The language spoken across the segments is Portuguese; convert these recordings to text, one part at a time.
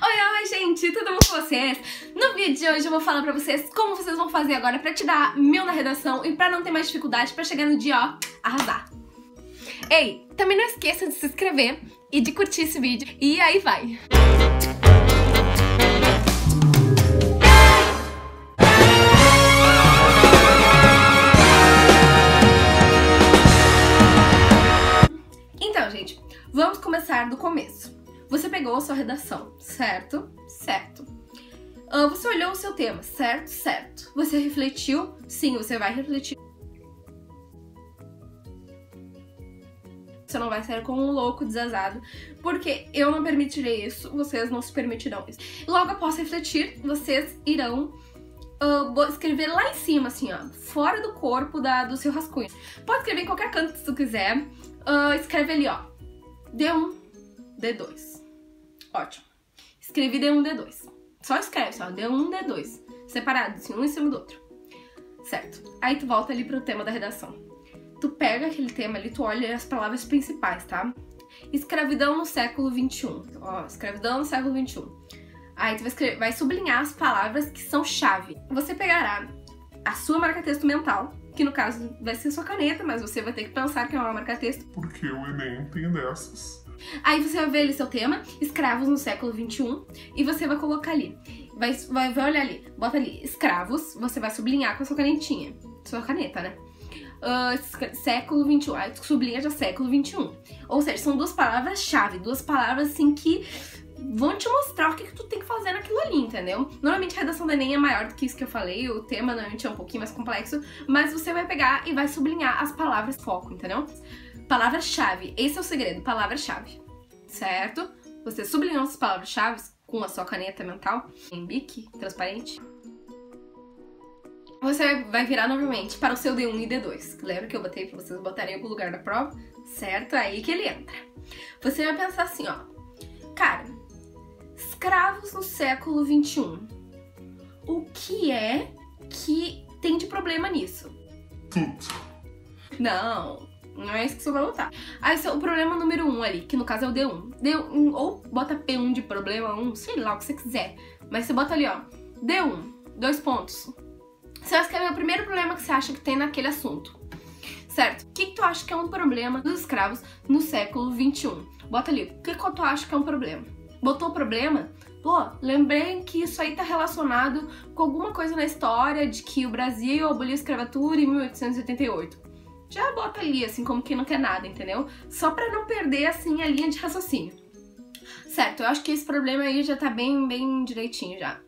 Oi, gente, tudo bom com vocês? No vídeo de hoje eu vou falar pra vocês como vocês vão fazer agora pra tirar 1000 na redação e pra não ter mais dificuldade pra chegar no dia, ó, arrasar. Ei, também não esqueça de se inscrever e de curtir esse vídeo. E aí vai! Então, gente, vamos começar do começo. Você pegou a sua redação, certo? Certo. Você olhou o seu tema, certo? Certo. Você refletiu? Sim, você vai refletir. Você não vai sair como um louco desazado, porque eu não permitirei isso, vocês não se permitirão isso. Logo após refletir, vocês irão escrever lá em cima, assim, ó, fora do corpo do seu rascunho. Pode escrever em qualquer canto se tu quiser. Escreve ali, ó, D1, D2. Ótimo. Escrevi D1, D2. Só escreve, só D1, D2. Separados, assim, um em cima do outro. Certo. Aí tu volta ali pro tema da redação. Tu pega aquele tema ali, tu olha as palavras principais, tá? Escravidão no século XXI. Ó, escravidão no século XXI. Aí tu vai sublinhar as palavras que são chave. Você pegará a sua marca-texto mental, que no caso vai ser sua caneta, mas você vai ter que pensar que é uma marca-texto. Porque o Enem tem dessas. Aí você vai ver ali seu tema, escravos no século XXI, e você vai colocar ali. Vai olhar ali, bota ali, escravos, você vai sublinhar com a sua canetinha. Sua caneta, né? Século XXI, aí tu sublinha já século XXI. Ou seja, são duas palavras-chave, duas palavras assim que vão te mostrar o que tu tem que fazer naquilo ali, entendeu? Normalmente a redação do Enem é maior do que isso que eu falei, o tema normalmente é um pouquinho mais complexo, mas você vai pegar e vai sublinhar as palavras foco, entendeu? Palavra-chave, esse é o segredo, palavra-chave, certo? Você sublinhou as palavras-chave com a sua caneta mental, em bique, transparente. Você vai virar novamente para o seu D1 e D2. Lembra que eu botei pra vocês botarem em algum lugar da prova? Certo? Aí que ele entra. Você vai pensar assim, ó. Cara, escravos no século XXI. O que é que tem de problema nisso? Tudo. Não é isso que você vai botar. Aí o problema número 1 ali, que no caso é o D1. D1 ou bota P1 de problema 1, sei lá o que você quiser. Mas você bota ali, ó, D1, 2 pontos. Você vai escrever o primeiro problema que você acha que tem naquele assunto, certo? O que tu acha que é um problema dos escravos no século XXI? Bota ali, o que tu acha que é um problema? Botou o problema? Pô, lembrei que isso aí tá relacionado com alguma coisa na história de que o Brasil aboliu a escravatura em 1888. Já bota ali, assim, como quem não quer nada, entendeu? Só pra não perder, assim, a linha de raciocínio. Certo, eu acho que esse problema aí já tá bem direitinho já.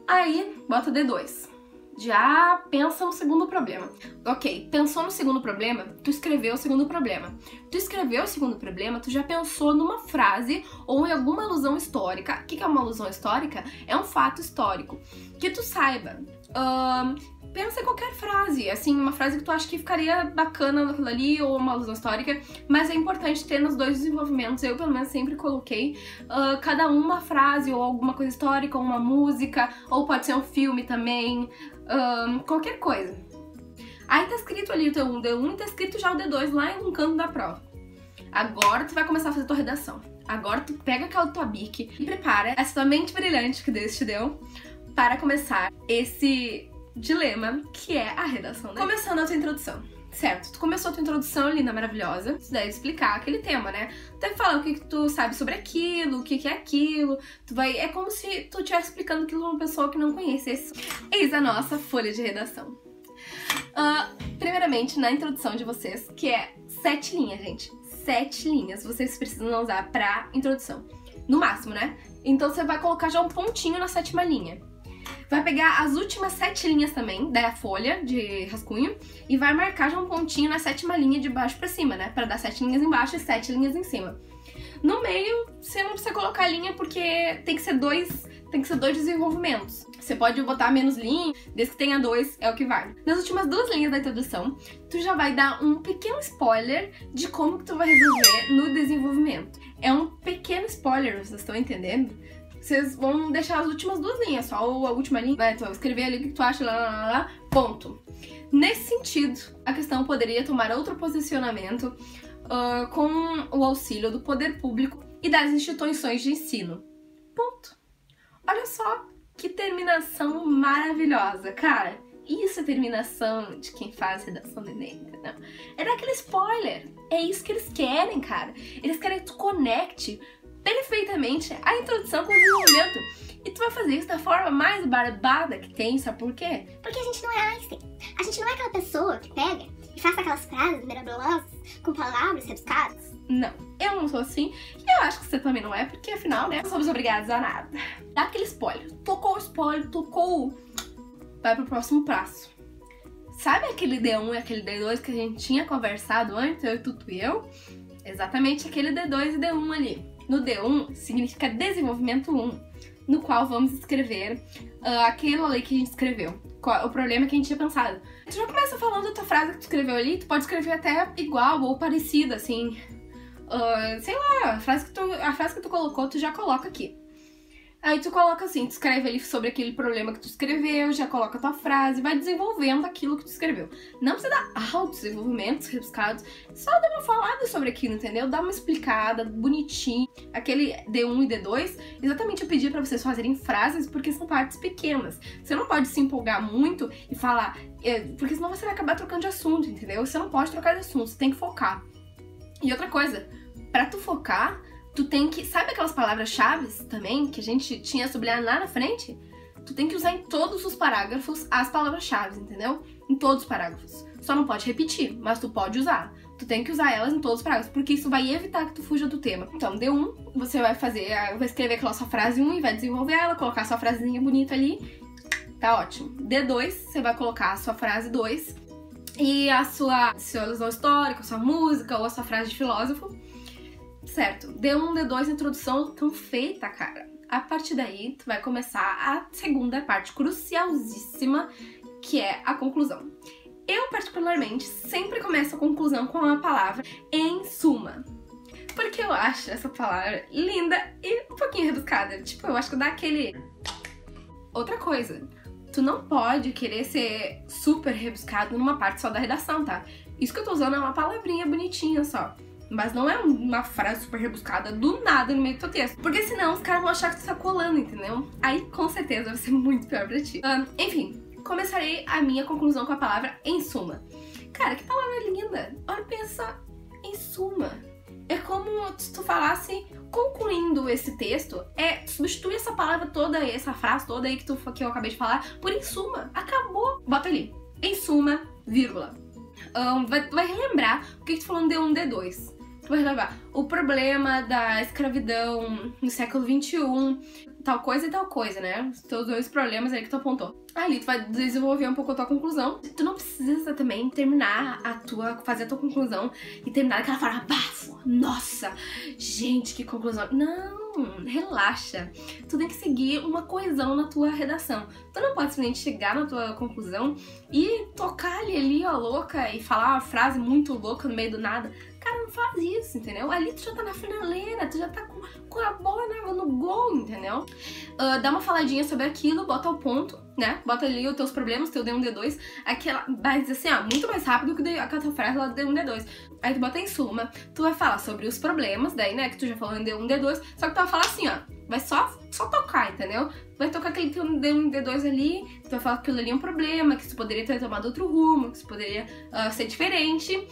Aí, bota o D2. Já pensa no segundo problema. Ok, pensou no segundo problema, tu escreveu o segundo problema. Tu escreveu o segundo problema, tu já pensou numa frase ou em alguma alusão histórica. O que é uma alusão histórica? É um fato histórico. Que tu saiba. Pensa em qualquer frase, assim, uma frase que tu acha que ficaria bacana naquilo ali, ou uma alusão histórica, mas é importante ter nos dois desenvolvimentos. Eu, pelo menos, sempre coloquei cada uma frase, ou alguma coisa histórica, ou uma música, ou pode ser um filme também, qualquer coisa. Aí tá escrito ali o teu D1 e tá escrito já o D2 lá em um canto da prova. Agora tu vai começar a fazer tua redação. Agora tu pega aquela tua bique e prepara essa tua mente brilhante que Deus te deu para começar esse dilema, que é a redação. Começando a tua introdução, certo? Tu começou a tua introdução linda, maravilhosa, tu deve explicar aquele tema, né? Tu deve falar o que tu sabe sobre aquilo, o que é aquilo, é como se tu estivesse explicando aquilo a uma pessoa que não conhece. Eis a nossa folha de redação. Primeiramente, na introdução de vocês, que é 7 linhas, gente. 7 linhas vocês precisam usar pra introdução. No máximo, né? Então você vai colocar já um pontinho na 7ª linha. Vai pegar as últimas 7 linhas também da folha de rascunho e vai marcar já um pontinho na 7ª linha de baixo pra cima, né? Pra dar 7 linhas embaixo e 7 linhas em cima. No meio, você não precisa colocar linha porque tem que ser dois desenvolvimentos. Você pode botar menos linha, desde que tenha 2, é o que vai. Nas últimas 2 linhas da introdução, tu já vai dar um pequeno spoiler de como que tu vai resolver no desenvolvimento. É um pequeno spoiler, vocês estão entendendo? Vocês vão deixar as últimas 2 linhas, só a última linha. Tu vai escrever ali o que tu acha, lá, ponto. Nesse sentido, a questão poderia tomar outro posicionamento com o auxílio do poder público e das instituições de ensino. Ponto. Olha só que terminação maravilhosa, cara. Isso é terminação de quem faz redação do Enem, entendeu? É daquele spoiler. É isso que eles querem, cara. Eles querem que tu conecte perfeitamente a introdução com o desenvolvimento. E tu vai fazer isso da forma mais barbada que tem, sabe por quê? Porque a gente não é Einstein. A gente não é aquela pessoa que pega e faz aquelas frases mirabolosas com palavras rebuscadas. Não, eu não sou assim. E eu acho que você também não é, porque afinal, né, não somos obrigados a nada. Dá aquele spoiler. Tocou o spoiler, tocou. Vai pro próximo passo. Sabe aquele D1 e aquele D2 que a gente tinha conversado antes, eu, tu e eu? Exatamente aquele D2 e D1 ali. No D1 significa desenvolvimento 1, no qual vamos escrever aquilo ali que a gente escreveu. O problema que a gente tinha pensado. Tu já começa falando a tua frase que tu escreveu ali, tu pode escrever até igual ou parecida, assim. Sei lá, a frase que tu colocou, tu já coloca aqui. Aí tu coloca assim, tu escreve ali sobre aquele problema que tu escreveu, já coloca a tua frase, vai desenvolvendo aquilo que tu escreveu. Não precisa dar altos desenvolvimentos rebuscados, só dá uma falada sobre aquilo, entendeu? Dá uma explicada, bonitinho. Aquele D1 e D2, exatamente eu pedi pra vocês fazerem frases, porque são partes pequenas. Você não pode se empolgar muito e falar, porque senão você vai acabar trocando de assunto, entendeu? Você não pode trocar de assunto, você tem que focar. E outra coisa, pra tu focar, tu tem que... Sabe aquelas palavras-chave também que a gente tinha sublinhado lá na frente? Tu tem que usar em todos os parágrafos as palavras-chave, entendeu? Em todos os parágrafos. Só não pode repetir, mas tu pode usar. Tu tem que usar elas em todos os parágrafos, porque isso vai evitar que tu fuja do tema. Então, D1, você vai escrever aquela sua frase 1 e vai desenvolver ela, colocar sua frasezinha bonita ali. Tá ótimo. D2, você vai colocar a sua frase 2 e seu alusão histórica, a sua música ou a sua frase de filósofo. Certo, D1, D2, introdução, tão feita, cara. A partir daí, tu vai começar a segunda parte crucialíssima, que é a conclusão. Eu, particularmente, sempre começo a conclusão com a palavra em suma. Porque eu acho essa palavra linda e um pouquinho rebuscada. Tipo, eu acho que dá aquele... Outra coisa, tu não pode querer ser super rebuscado numa parte só da redação, tá? Isso que eu tô usando é uma palavrinha bonitinha só. Mas não é uma frase super rebuscada do nada no meio do teu texto. Porque senão os caras vão achar que tu tá colando, entendeu? Aí com certeza vai ser muito pior pra ti. Enfim, começarei a minha conclusão com a palavra em suma. Cara, que palavra linda! Olha, pensa em suma. É como se tu falasse, concluindo esse texto, substituir essa palavra toda, essa frase toda aí que eu acabei de falar, por em suma. Acabou. Bota ali. Em suma, vírgula. Vai relembrar o que tu falou no D1, D2. Tu vai relembrar o problema da escravidão no século XXI, tal coisa e tal coisa, né? Os teus dois problemas aí que tu apontou. Ali tu vai desenvolver um pouco a tua conclusão. Tu não precisa também terminar fazer a tua conclusão e terminar daquela forma, bafo, nossa, gente, que conclusão. Não, relaxa. Tu tem que seguir uma coesão na tua redação. Tu não pode simplesmente chegar na tua conclusão e tocar ali, ó, louca, e falar uma frase muito louca no meio do nada. Cara, não faz isso, entendeu? Ali tu já tá na finaleira, tu já tá com a bola no gol, entendeu? Dá uma faladinha sobre aquilo, bota o ponto, né? Bota ali os teus problemas, teu D1, D2, mas assim, ó, muito mais rápido que a tua frase lá do D1, D2. Aí tu bota em suma, tu vai falar sobre os problemas, daí, né, que tu já falou em D1, D2, só que tu vai falar assim, ó, vai só tocar, entendeu? Vai tocar aquele teu D1, D2 ali, tu vai falar que aquilo ali é um problema, que isso poderia ter tomado outro rumo, que isso poderia ser diferente.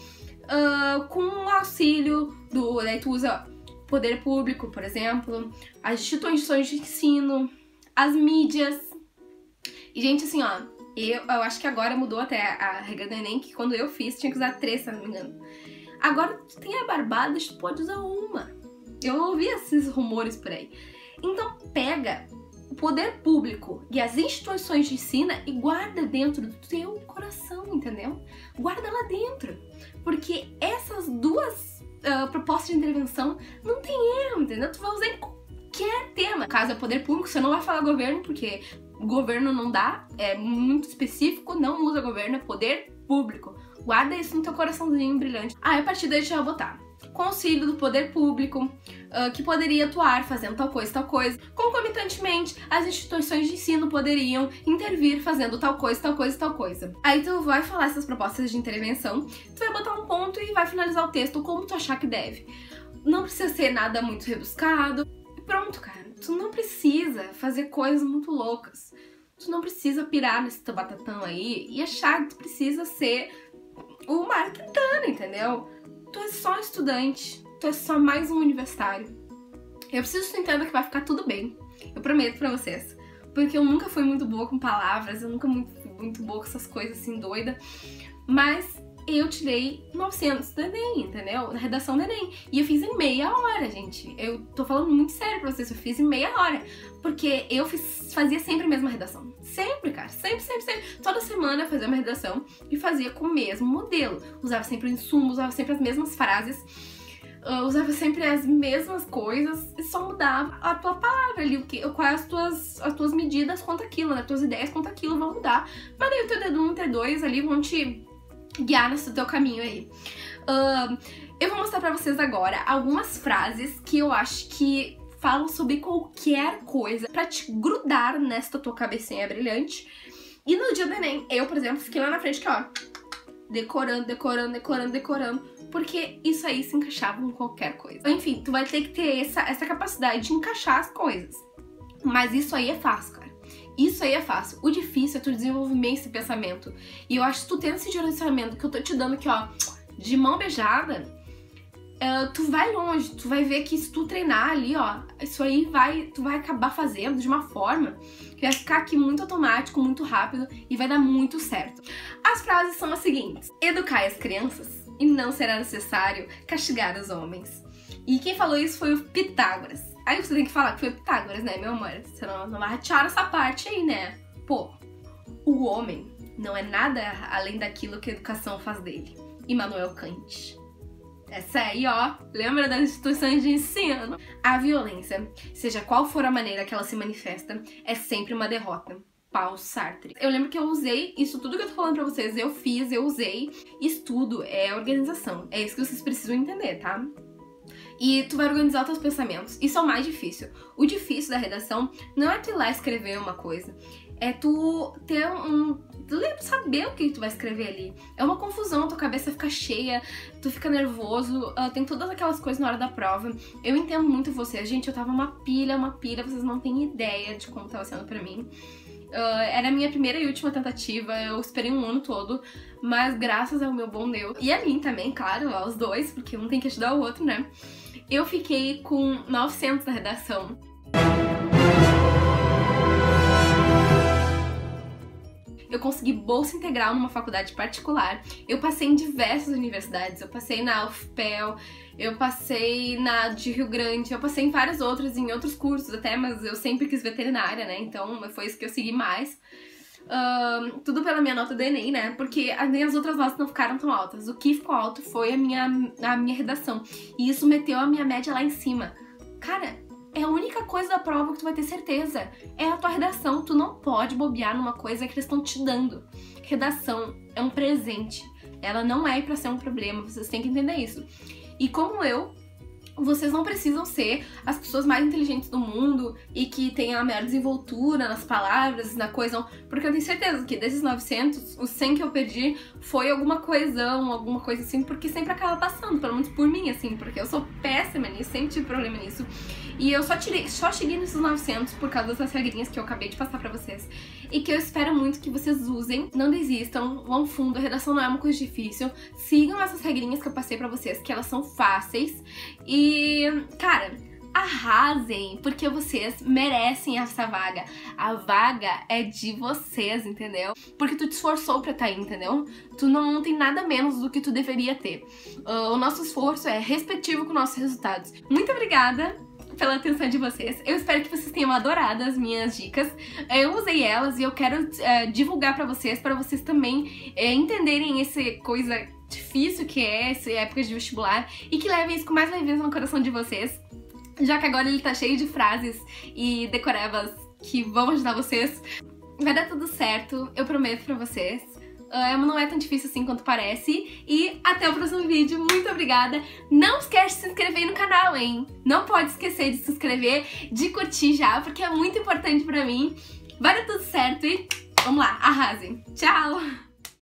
Com o auxílio daí tu usa poder público, por exemplo, as instituições de ensino, as mídias. E, gente, assim, ó, eu acho que agora mudou até a regra do Enem, que quando eu fiz tinha que usar 3, se não me engano. Agora tu tem a barbada, tu pode usar uma. Eu ouvi esses rumores por aí. Então pega o poder público e as instituições de ensino e guarda dentro do teu coração, entendeu? Guarda lá dentro. Porque essas duas propostas de intervenção não tem erro, entendeu? Tu vai usar em qualquer tema. No caso é poder público, você não vai falar governo, porque governo não dá, é muito específico, não usa governo, é poder público. Guarda isso no teu coraçãozinho brilhante. Aí a partir daí a gente vai botar com auxílio do poder público, que poderia atuar fazendo tal coisa. Concomitantemente, as instituições de ensino poderiam intervir fazendo tal coisa. Aí tu vai falar essas propostas de intervenção, tu vai botar um ponto e vai finalizar o texto como tu achar que deve. Não precisa ser nada muito rebuscado. E pronto, cara. tu não precisa fazer coisas muito loucas. Tu não precisa pirar nesse teu batatão aí e achar que tu precisa ser o Marquitano, entendeu? Tu é só estudante, tu é só mais um universitário. Eu preciso que tu entenda que vai ficar tudo bem. Eu prometo pra vocês. Porque eu nunca fui muito boa com palavras, eu nunca fui muito boa com essas coisas assim, doida. Mas eu tirei 900 do Enem, entendeu? Na redação do Enem. E eu fiz em meia hora, gente. Eu tô falando muito sério pra vocês, eu fiz em meia hora. Porque eu fazia sempre a mesma redação. Sempre, cara. Sempre. Toda semana eu fazia uma redação e fazia com o mesmo modelo. Usava sempre o insumo, usava sempre as mesmas frases. Usava sempre as mesmas coisas e só mudava a tua palavra ali, quais as tuas medidas quanto aquilo, né? As tuas ideias quanto aquilo vão mudar. Mas daí o teu D1 e T2 ali vão te guiar nesse teu caminho aí. Eu vou mostrar pra vocês agora algumas frases que eu acho que falam sobre qualquer coisa pra te grudar nesta tua cabecinha brilhante. E no dia do Enem, eu, por exemplo, fiquei lá na frente aqui, ó, decorando, porque isso aí se encaixava com qualquer coisa. Enfim, tu vai ter que ter essa capacidade de encaixar as coisas. Mas isso aí é fácil, cara. Isso aí é fácil. O difícil é tu desenvolver esse pensamento. E eu acho que tu tendo esse direcionamento que eu tô te dando aqui, ó, de mão beijada, tu vai longe. Tu vai ver que se tu treinar ali, ó, isso aí tu vai acabar fazendo de uma forma que vai ficar aqui muito automático, muito rápido e vai dar muito certo. As frases são as seguintes: educai as crianças e não será necessário castigar os homens. E quem falou isso foi o Pitágoras. Aí você tem que falar que foi o Pitágoras, né, meu amor? Você não vai retirar essa parte aí, né? Pô, o homem não é nada além daquilo que a educação faz dele. Immanuel Kant. Essa aí, ó, lembra das instituições de ensino? A violência, seja qual for a maneira que ela se manifesta, é sempre uma derrota. Paulo Sartre. Eu lembro que eu usei isso tudo que eu tô falando pra vocês, eu usei. Estudo é organização. É isso que vocês precisam entender, tá? E tu vai organizar os teus pensamentos. Isso é o mais difícil. O difícil da redação não é tu ir lá escrever uma coisa. É tu ter tu saber o que tu vai escrever ali. É uma confusão, tua cabeça fica cheia, tu fica nervoso, tem todas aquelas coisas na hora da prova. Eu entendo muito vocês, gente, eu tava uma pilha, vocês não têm ideia de como tava sendo pra mim. Era a minha primeira e última tentativa, eu esperei um ano todo, mas graças ao meu bom Deus, e a mim também, claro, aos dois, porque um tem que ajudar o outro, né? Eu fiquei com 900 na redação. Eu consegui bolsa integral numa faculdade particular. Eu passei em diversas universidades. Eu passei na UFPEL, eu passei na de Rio Grande, eu passei em várias outras, em outros cursos até, mas eu sempre quis veterinária, né? Então foi isso que eu segui mais. Tudo pela minha nota do Enem, né? Porque nem as outras notas não ficaram tão altas. O que ficou alto foi a minha redação. E isso meteu a minha média lá em cima. Cara, é a única coisa da prova que tu vai ter certeza. É a tua redação. Tu não pode bobear numa coisa que eles estão te dando. Redação é um presente. Ela não é pra ser um problema. Vocês têm que entender isso. E como vocês não precisam ser as pessoas mais inteligentes do mundo e que tenham a maior desenvoltura nas palavras, na coesão, porque eu tenho certeza que desses 900, os 100 que eu perdi foi alguma coesão, alguma coisa assim, porque sempre acaba passando, pelo menos por mim, assim, porque eu sou péssima nisso, sempre tive problema nisso. E eu só cheguei nesses 900 por causa dessas regrinhas que eu acabei de passar pra vocês. E que eu espero muito que vocês usem, não desistam, vão fundo, a redação não é uma coisa difícil. Sigam essas regrinhas que eu passei pra vocês, que elas são fáceis. E, cara, arrasem, porque vocês merecem essa vaga. A vaga é de vocês, entendeu? Porque tu te esforçou pra estar aí, entendeu? Tu não tem nada menos do que tu deveria ter. O nosso esforço é respectivo com nossos resultados. Muito obrigada pela atenção de vocês. Eu espero que vocês tenham adorado as minhas dicas. Eu usei elas e eu quero divulgar pra vocês também entenderem essa coisa difícil que é essa época de vestibular e que levem isso com mais leveza no coração de vocês, já que agora ele tá cheio de frases e decorebas que vão ajudar vocês. Vai dar tudo certo, eu prometo pra vocês. Não é tão difícil assim quanto parece. E até o próximo vídeo. Muito obrigada. Não esquece de se inscrever no canal, hein? Não pode esquecer de se inscrever, de curtir já, porque é muito importante pra mim. Vai dar tudo certo e vamos lá, arrasem. Tchau!